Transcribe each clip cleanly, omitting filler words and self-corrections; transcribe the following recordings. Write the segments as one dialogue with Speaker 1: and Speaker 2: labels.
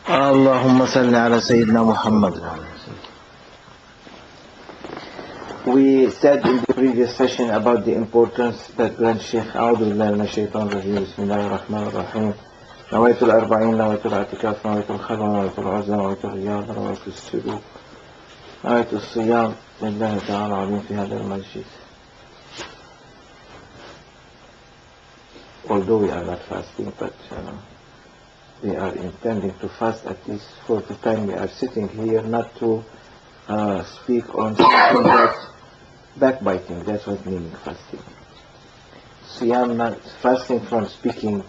Speaker 1: اللهم صل على سيدنا Muhammad. We said in the previous session about the importance that Grand Sheikh أعوذ بالله من الشيطان الرجيم بسم الله الرحمن الرحيم نويت الأربعين نويت الاعتكاف نويت الخلوة نويت العزلة نويت الرياضة نويت السلوك نويت الصيام لله تعالى العظيم في هذا المسجد. Although we are not fasting, but we are intending to fast at least for the time we are sitting here, not to speak on something that's backbiting. That's what meaning fasting. Siyam, not fasting from speaking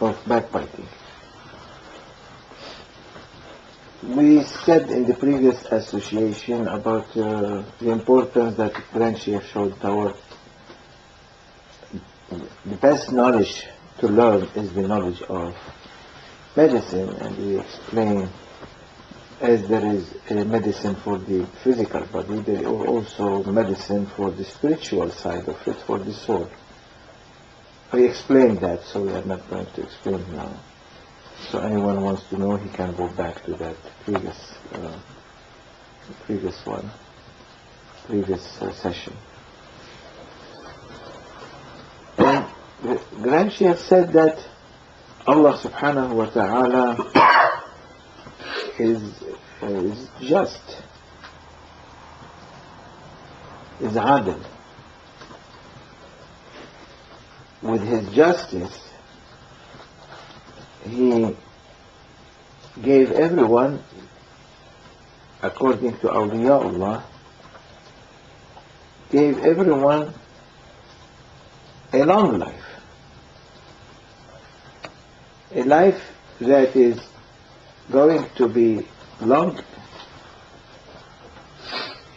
Speaker 1: of backbiting. We said in the previous association about the importance that Grand Sheikh showed toward the best knowledge to learn is the knowledge of medicine, and we explain as there is a medicine for the physical body, there is also medicine for the spiritual side of it, for the soul. We explained that, so we are not going to explain now. So anyone wants to know, he can go back to that previous session. And the Grand Sheikh said that Allah subhanahu wa ta'ala is just, is adil. With his justice, he gave everyone, according to awliyaullah, gave everyone a long life. A life that is going to be long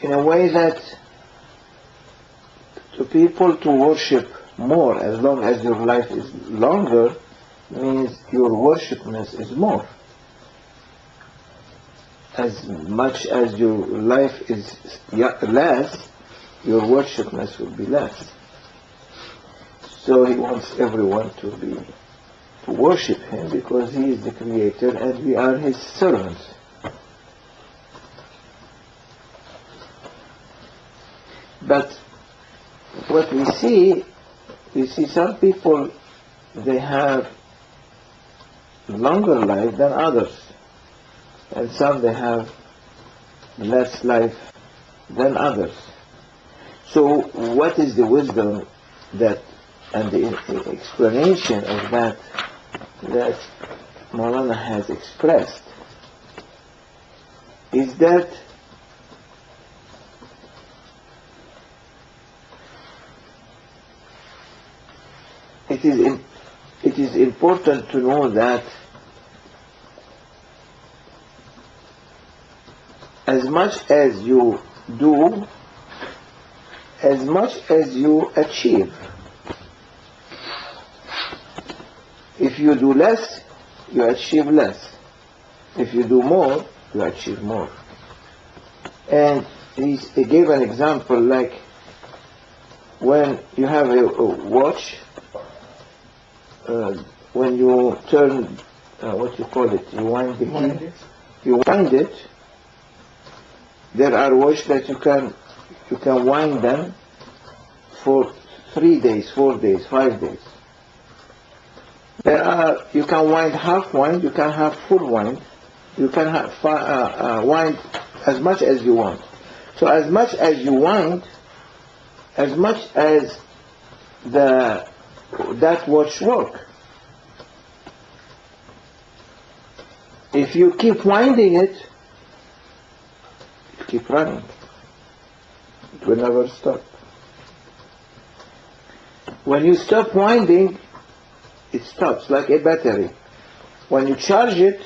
Speaker 1: in a way that to people to worship more. As long as your life is longer, means your worshipness is more. As much as your life is less, your worshipness will be less. So he wants everyone to worship him because he is the creator and we are his servants. But what we see some people, they have longer life than others, and some they have less life than others. So what is the wisdom that and the explanation of that Maulana has expressed is that it is important to know that as much as you do, as much as you achieve. If you do less, you achieve less. If you do more, you achieve more. And he gave an example like when you have a watch, when you turn, what you call it, you wind the key, you wind it, there are watches that you can wind them for 3 days, 4 days, 5 days. You can wind half wind, you can have full wind, you can have wind as much as you want. So as much as you wind, as much as that watch work. If you keep winding it, you keep running. It will never stop. When you stop winding, it stops, like a battery. When you charge it,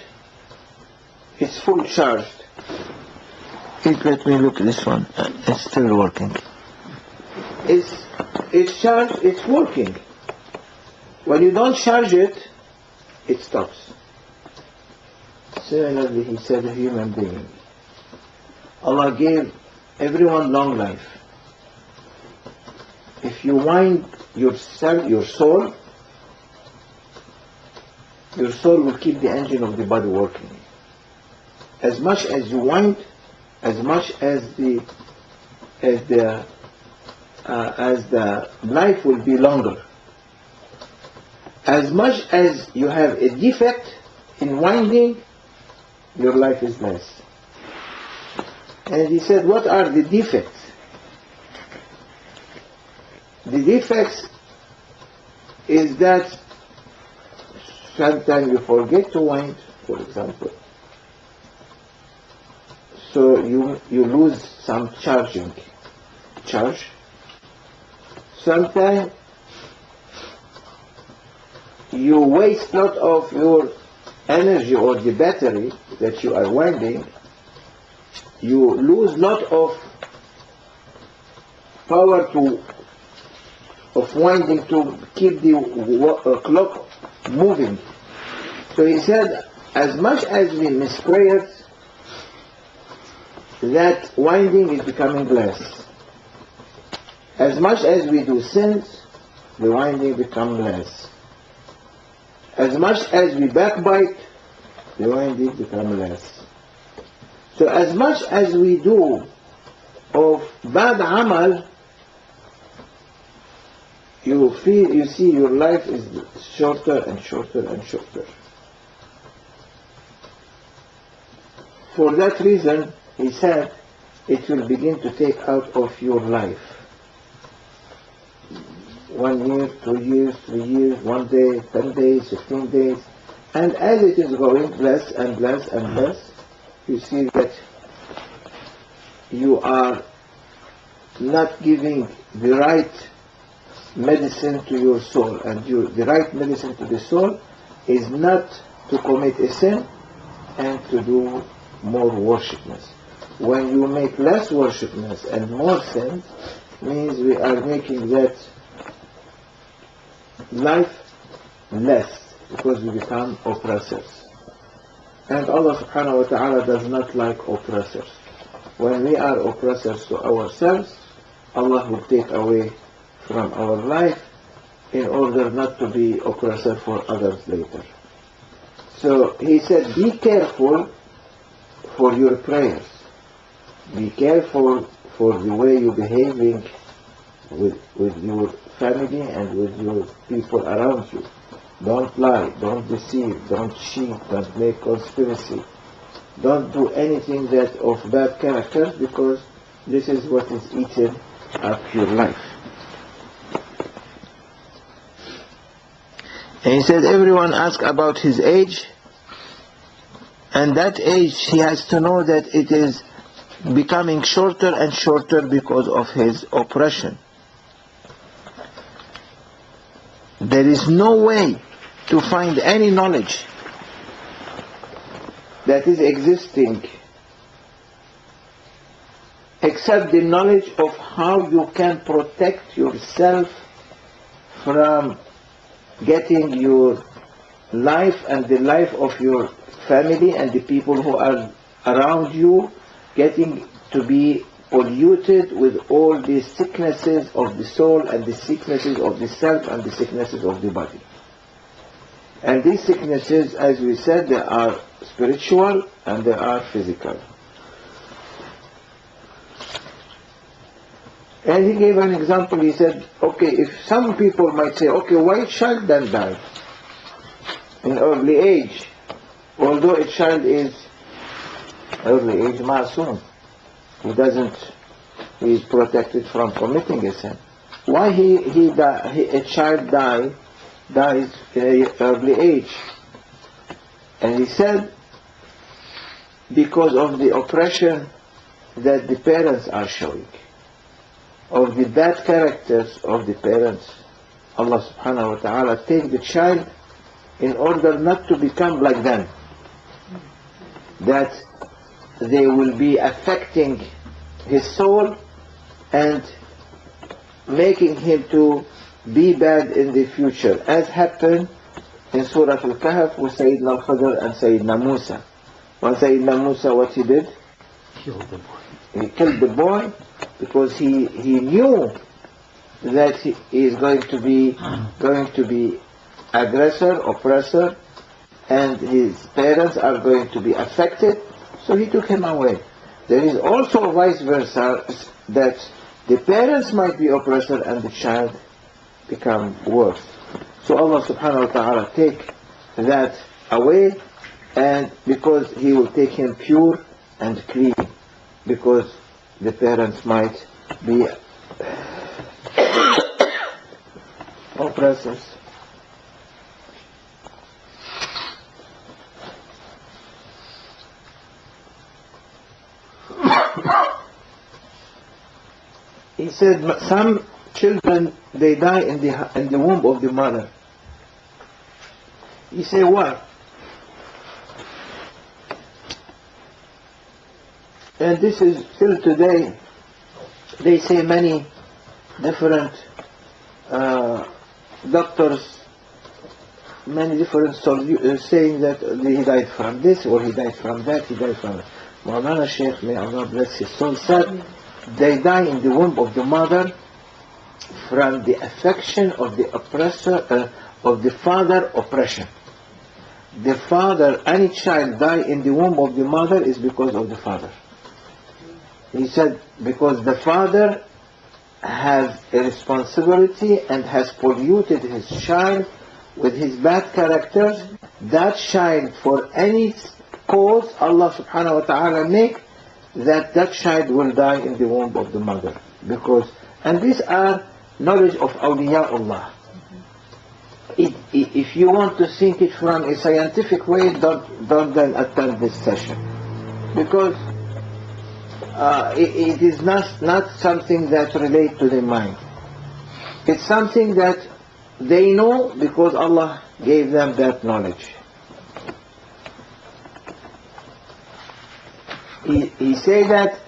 Speaker 1: it's full charged. Let me look at this one. It's still working. It's charged, it's working. When you don't charge it, it stops. Similarly, he said a human being. Allah gave everyone long life. If you wind your soul, your soul will keep the engine of the body working. As much as you wind, as much as the life will be longer. As much as you have a defect in winding, your life is less. And he said, what are the defects? The defects is that sometimes you forget to wind, for example. So you lose some charge. Sometimes you waste a lot of your energy or the battery that you are winding. You lose a lot of power of winding to keep the clock moving. So he said, as much as we miss prayers, that winding is becoming less. As much as we do sins, the winding becomes less. As much as we backbite, the winding becomes less. So as much as we do of bad amal, you see your life is shorter and shorter and shorter. For that reason, he said, it will begin to take out of your life. 1 year, 2 years, 3 years, 1 day, 10 days, 15 days. And as it is going less and less and less, you see that you are not giving the right medicine to your soul. And the right medicine to the soul is not to commit a sin and to do more worshipness. When you make less worshipness and more sins, means we are making that life less, because we become oppressors. And Allah subhanahu wa ta'ala does not like oppressors. When we are oppressors to ourselves, Allah will take away from our life in order not to be oppressor for others later. So he said, be careful for your prayers. Be careful for the way you're behaving with your family and with your people around you. Don't lie, don't deceive, don't cheat, don't make conspiracy. Don't do anything that of bad character, because this is what is eating up your life. And he said, everyone asks about his age, and that age he has to know that it is becoming shorter and shorter because of his oppression. There is no way to find any knowledge that is existing except the knowledge of how you can protect yourself from getting your life and the life of your family and the people who are around you getting to be polluted with all the sicknesses of the soul and the sicknesses of the self and the sicknesses of the body. And these sicknesses, as we said, they are spiritual and they are physical. And he gave an example. He said, okay, if some people might say, okay, why a child then died in early age, although a child is early age ma'asum, he is protected from committing a sin. Why a child dies in early age? And he said, because of the oppression that the parents are showing, of the bad characters of the parents. Allah subhanahu wa ta'ala take the child in order not to become like them, that they will be affecting his soul and making him to be bad in the future, as happened in Surah Al-Kahf with Sayyidina Al-Khidr and Sayyidina Musa. When Sayyidina Musa, what he did? He killed the boy because he knew that he is going to be aggressor, oppressor, and his parents are going to be affected, so he took him away. There is also vice versa, that the parents might be oppressor and the child become worse. So Allah subhanahu wa ta'ala take that away, and because he will take him pure and clean, because the parents might be oppressors. He said some children, they die in the womb of the mother. He said why? And this is still today, they say many different doctors, many different saying that he died from this, or he died from that, he died from that. Maulana Sheikh, may Allah bless his soul, said they die in the womb of the mother from the affection of the oppressor, of the father oppression. The father, any child die in the womb of the mother is because of the father. He said because the father has a responsibility and has polluted his child with his bad characters. That child, for any cause Allah subhanahu wa ta'ala make, that child will die in the womb of the mother. Because, and these are knowledge of awliyaullah. If you want to think it from a scientific way, don't then attend this session, because it is not something that relates to the mind. It's something that they know because Allah gave them that knowledge. He said that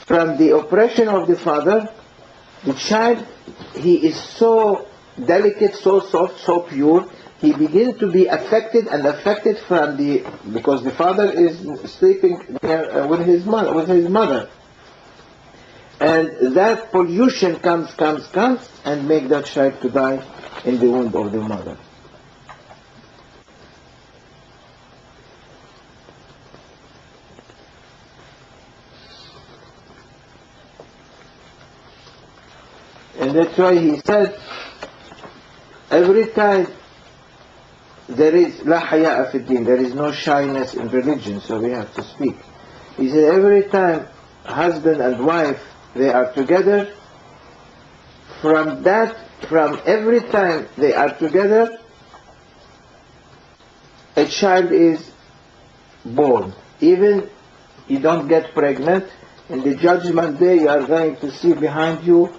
Speaker 1: from the oppression of the father, the child, he is so delicate, so soft, so pure, he begins to be affected from because the father is sleeping there with his mother. And that pollution comes and make that child to die in the womb of the mother. And that's why he said, every time there is la haya'a fi din, there is no shyness in religion, so we have to speak. He said every time husband and wife, they are together, from every time they are together, a child is born. Even you don't get pregnant, in the judgment day you are going to see behind you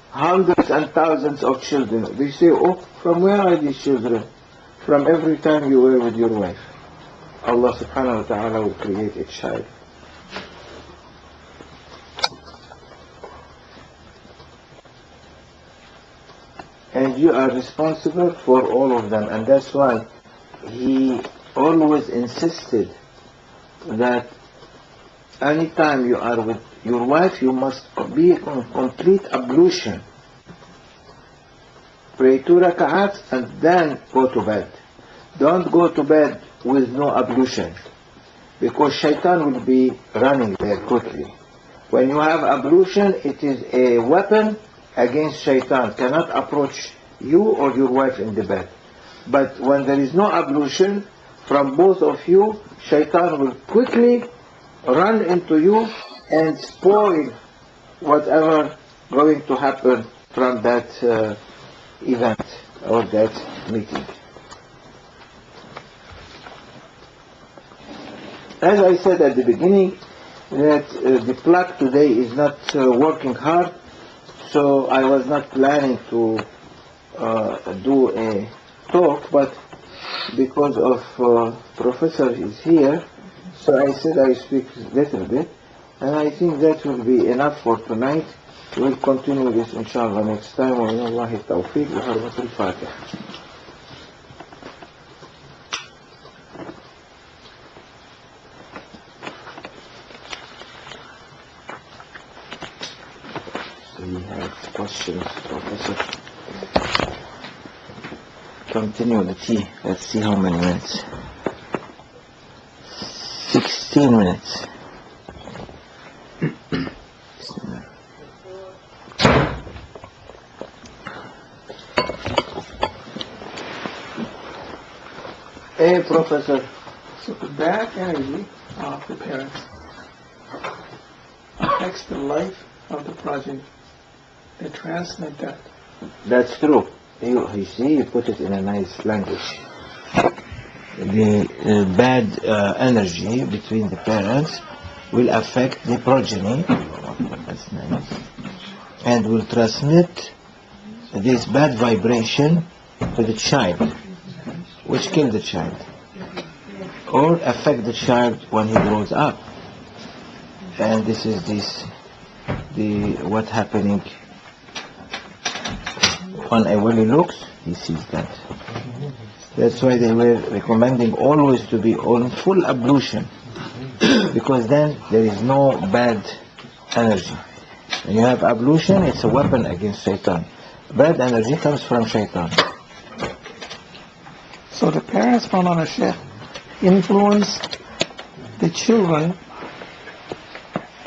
Speaker 1: hundreds and thousands of children. They say, oh, from where are these children? From every time you were with your wife. Allah subhanahu wa ta'ala will create a child. And you are responsible for all of them. And that's why he always insisted that anytime you are with your wife, you must be in complete ablution. Pray 2 rak'ats and then go to bed. Don't go to bed with no ablution, because shaitan will be running there quickly. When you have ablution, it is a weapon against shaitan. Cannot approach you or your wife in the bed. But when there is no ablution from both of you, shaitan will quickly run into you and spoil whatever going to happen from that event or that meeting. As I said at the beginning, that the clock today is not working hard, so I was not planning to do a talk, but because of Professor is here, so I said I speak a little bit, and I think that will be enough for tonight. We'll continue this inshallah next time. Wa min Allahi tawfiq wa hurmatul Fatiha. We have questions, Professor. continue the tea. Let's see how many minutes. 16 minutes. Hey, Professor.
Speaker 2: So the bad energy of the parents affects the life of the progeny. They transmit that.
Speaker 1: That's true. You see, you put it in a nice language. The bad energy between the parents will affect the progeny. That's nice. And will transmit this bad vibration to the child, which kill the child, or affect the child when he grows up. And this is what happening when a wali looks, he sees that. That's why they were recommending always to be on full ablution, because then there is no bad energy. When you have ablution, it's a weapon against shaitan. Bad energy comes from shaitan.
Speaker 2: So the parents, Mawlana Sheikh, influence the children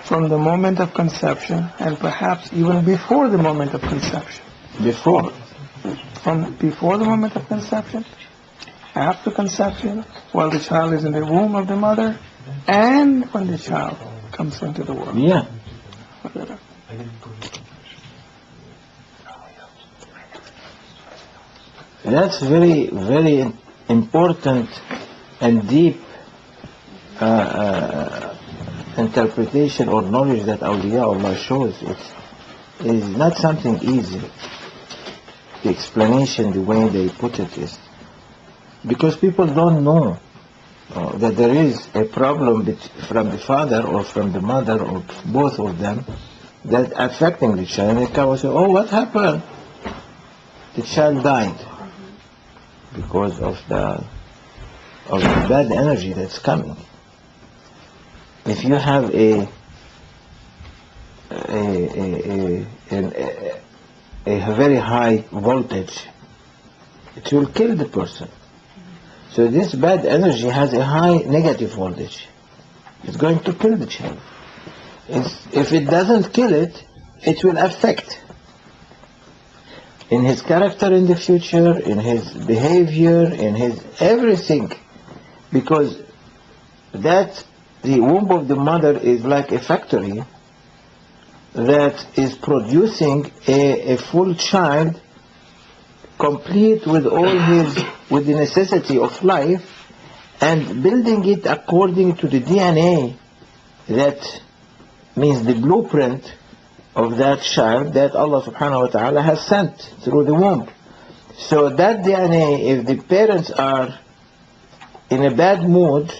Speaker 2: from the moment of conception, and perhaps even before the moment of conception.
Speaker 1: Before
Speaker 2: the moment of conception, after conception, while the child is in the womb of the mother, and when the child comes into the world.
Speaker 1: Yeah. That's very, very important and deep interpretation or knowledge that Awliya Allah shows. It is not something easy. The explanation, the way they put it is because people don't know that there is a problem from the father or from the mother or both of them that affecting the child. And they come and say, oh, what happened? The child died because of the bad energy that's coming. If you have a very high voltage, it will kill the person. So this bad energy has a high negative voltage. It's going to kill the child. If it doesn't kill it, it will affect in his character in the future, in his behavior, in his everything. Because that the womb of the mother is like a factory that is producing a full child, complete with with the necessity of life, and building it according to the DNA, that means the blueprint of that child that Allah subhanahu wa ta'ala has sent through the womb. So that DNA, if the parents are in a bad mood,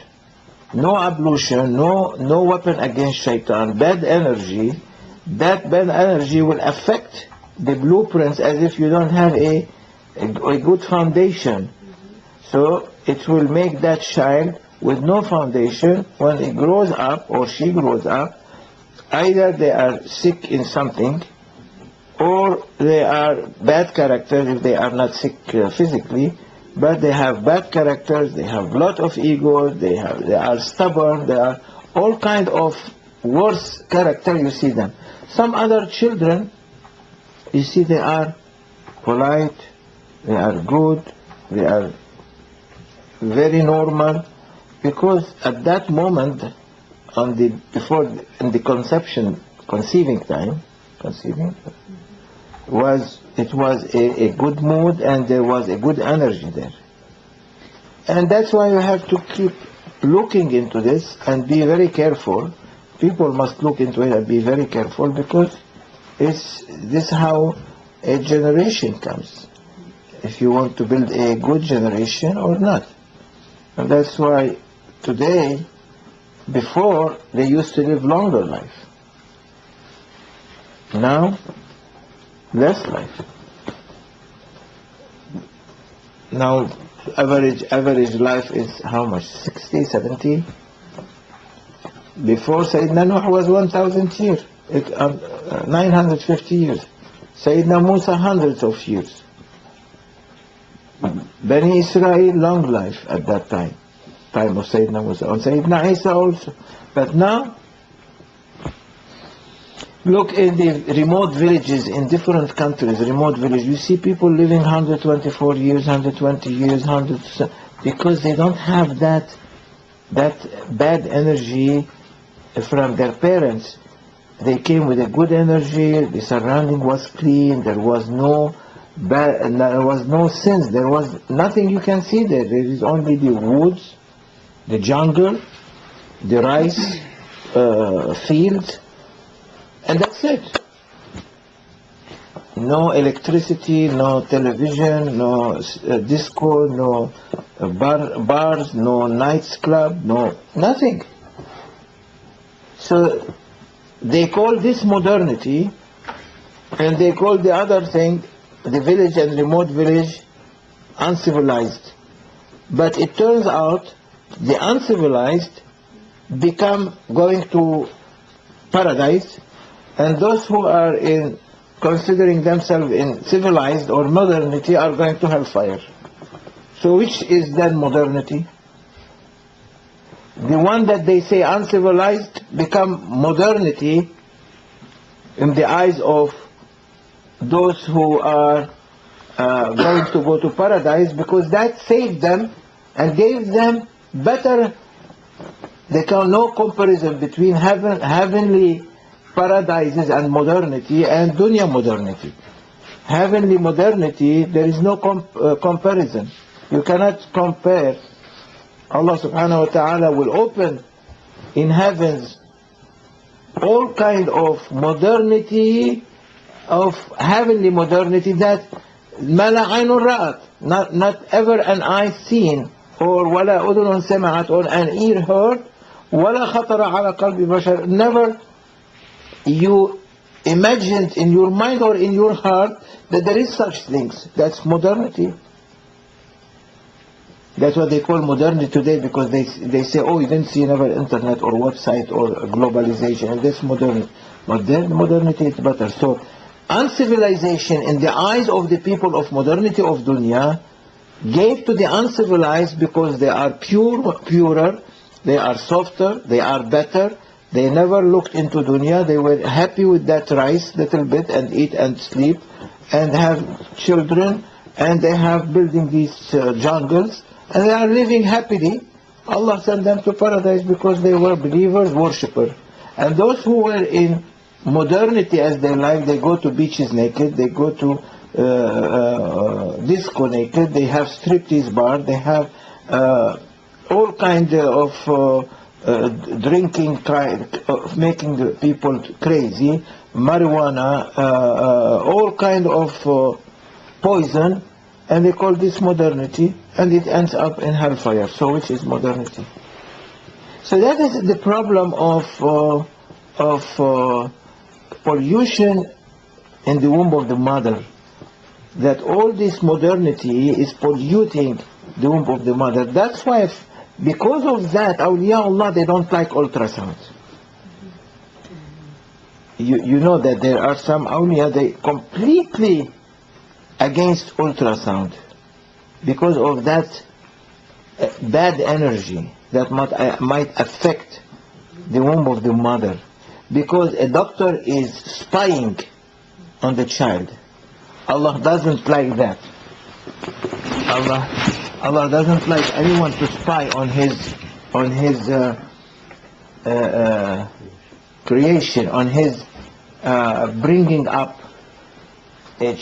Speaker 1: no ablution, no weapon against shaitan, bad energy, that bad energy will affect the blueprints as if you don't have a good foundation. So it will make that child with no foundation, when he grows up or she grows up, either they are sick in something, or they are bad characters if they are not sick physically, but they have bad characters, they have a lot of ego, they are stubborn, they are all kind of worse character. You see them. Some other children, you see they are polite, they are good, they are very normal, because at that moment, in the conceiving time, it was a good mood, and there was a good energy there. And that's why you have to keep looking into this and be very careful. People must look into it and be very careful, because this is how a generation comes, if you want to build a good generation or not. And that's why today, before, they used to live longer life. Now, less life. Now, average life is how much? 60, 70? Before, Sayyidina Nuh was 1,000 years, 950 years. Sayyidina Musa, hundreds of years. Bani Israel, long life at that time of Sayyidina Musa, and Sayyidina Isa also. But now, look in the remote villages in different countries, remote villages, you see people living 124 years, 120 years, because they don't have that bad energy from their parents. They came with a good energy, the surrounding was clean, there was no sins, there was nothing you can see there. There is only the woods, the jungle, the rice fields, and that's it. No electricity, no television, no disco, no bars, no nights club, no nothing. So they call this modernity, and they call the other thing, the village and remote village, uncivilized. But it turns out the uncivilized become going to paradise, and those who are considering themselves in civilized or modernity are going to hellfire. So which is then modernity? The one that they say uncivilized become modernity in the eyes of those who are going to go to paradise, because that saved them and gave them better. They can no comparison between heavenly paradises and modernity and dunya modernity. Heavenly modernity, there is no comparison. You cannot compare. Allah subhanahu wa ta'ala will open in heavens all kind of modernity, of heavenly modernity that mala aynun ra'at, not ever an eye seen, or wala udhunun sama'at, or an ear heard, wala khatara ala qalbi bashar, never you imagined in your mind or in your heart that there is such things. That's modernity. That's what they call modernity today, because they say, oh, you didn't see never internet or website or globalization, and that's modernity. But then modernity is better. So uncivilization in the eyes of the people of modernity of dunya gave to the uncivilized, because they are purer, they are softer, they are better. They never looked into dunya. They were happy with that rice little bit and eat and sleep and have children, and they have building these jungles, and they are living happily. Allah sent them to paradise because they were believers, worshippers. And those who were in modernity as their life, they go to beaches naked, they go to disco naked, they have striptease bar, they have all kinds of drinking, making the people crazy, marijuana, all kind of poison, and they call this modernity, and it ends up in hellfire. So which is modernity? So that is the problem of pollution in the womb of the mother, that all this modernity is polluting the womb of the mother. That's why, because of that, awliya Allah, they don't like ultrasound. You know that there are some awliya, they completely against ultrasound because of that bad energy that might affect the womb of the mother, because a doctor is spying on the child. Allah doesn't like that. Allah doesn't like anyone to spy on his creation, on his bringing up a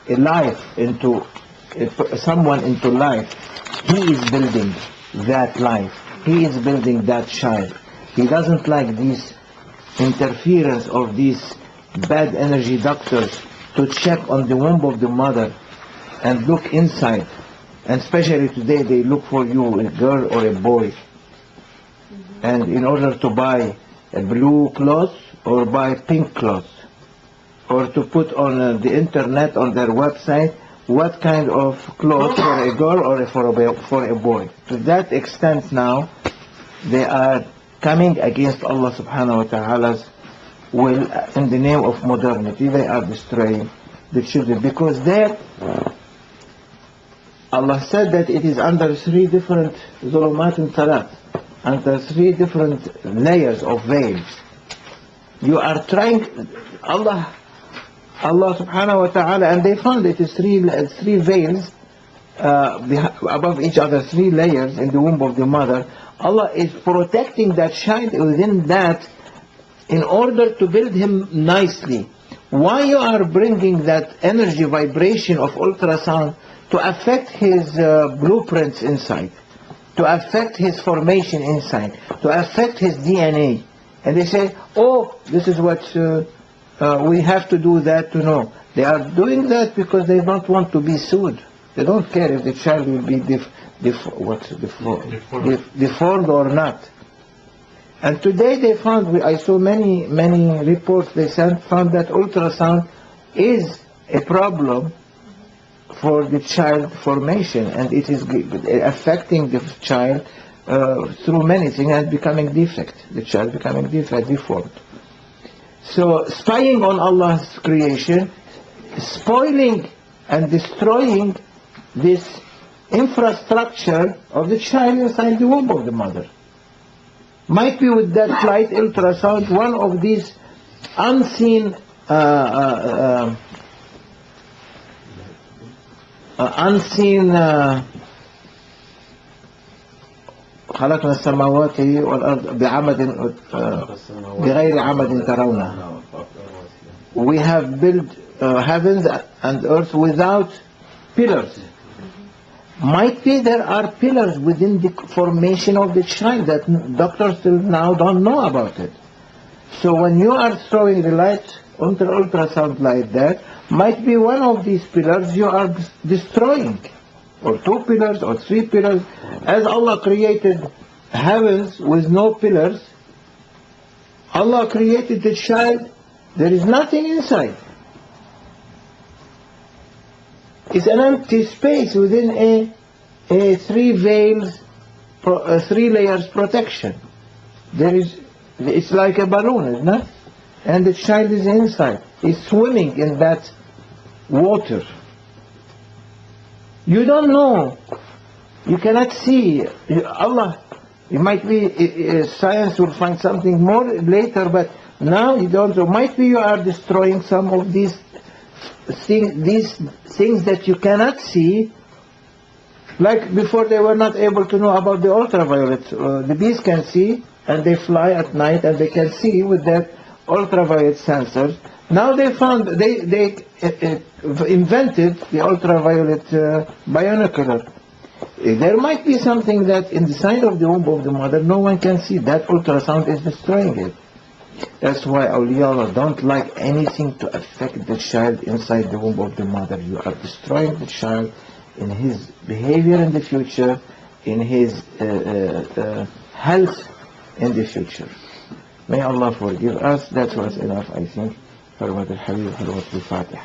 Speaker 1: life into someone into life. He is building that life. He is building that child. He doesn't like this interference of these bad energy doctors to check on the womb of the mother and look inside. And especially today, they look for you, a girl or a boy. And in order to buy a blue cloth or buy pink cloth, or to put on the internet, on their website, what kind of clothes for a girl or for a boy. To that extent now, they are coming against Allah subhanahu wa ta'ala's will in the name of modernity. They are destroying the children, because their Allah said that it is under 3 different zulumat and talat, under 3 different layers of veils. You are trying, Allah subhanahu wa ta'ala, and they found it is 3 veils above each other, 3 layers in the womb of the mother. Allah is protecting that child within that in order to build him nicely. Why you are bringing that energy vibration of ultrasound to affect his blueprints inside, to affect his formation inside, to affect his DNA? And they say, oh, this is what we have to do that to know. They are doing that because they don't want to be sued. They don't care if the child will be deformed or not. And today they found, I saw many reports they found that ultrasound is a problem for the child formation, and it is affecting the child through many things and becoming defect. The child becoming deformed. So spying on Allah's creation, spoiling and destroying this infrastructure of the child inside the womb of the mother. Might be with that flight ultrasound, one of these unseen خلقنا السماوات والأرض بغير عمد ترونها. We have built heavens and earth without pillars. Might be there are pillars within the formation of the child that doctors till now don't know about it. So when you are throwing the light, ultrasound like that, might be one of these pillars you are destroying, or 2 pillars or 3 pillars. As Allah created heavens with no pillars, Allah created the child, there is nothing inside. It's an empty space within a 3 veils, 3 layers protection. It's like a balloon, isn't it? And the child is inside. He's swimming in that water. You don't know. You cannot see. Allah, it might be science will find something more later, but now you don't know. Might be you are destroying some of these things that you cannot see. Like before, they were not able to know about the ultraviolet. The bees can see, and they fly at night, and they can see with their ultraviolet sensors. Now they found, they invented the ultraviolet binocular. There might be something that inside of the womb of the mother no one can see. That ultrasound is destroying it. That's why awliya don't like anything to affect the child inside the womb of the mother. You are destroying the child in his behavior in the future, in his health in the future. May Allah forgive us. That was enough, I think. حرمة الحبيب حرمة الفاتح.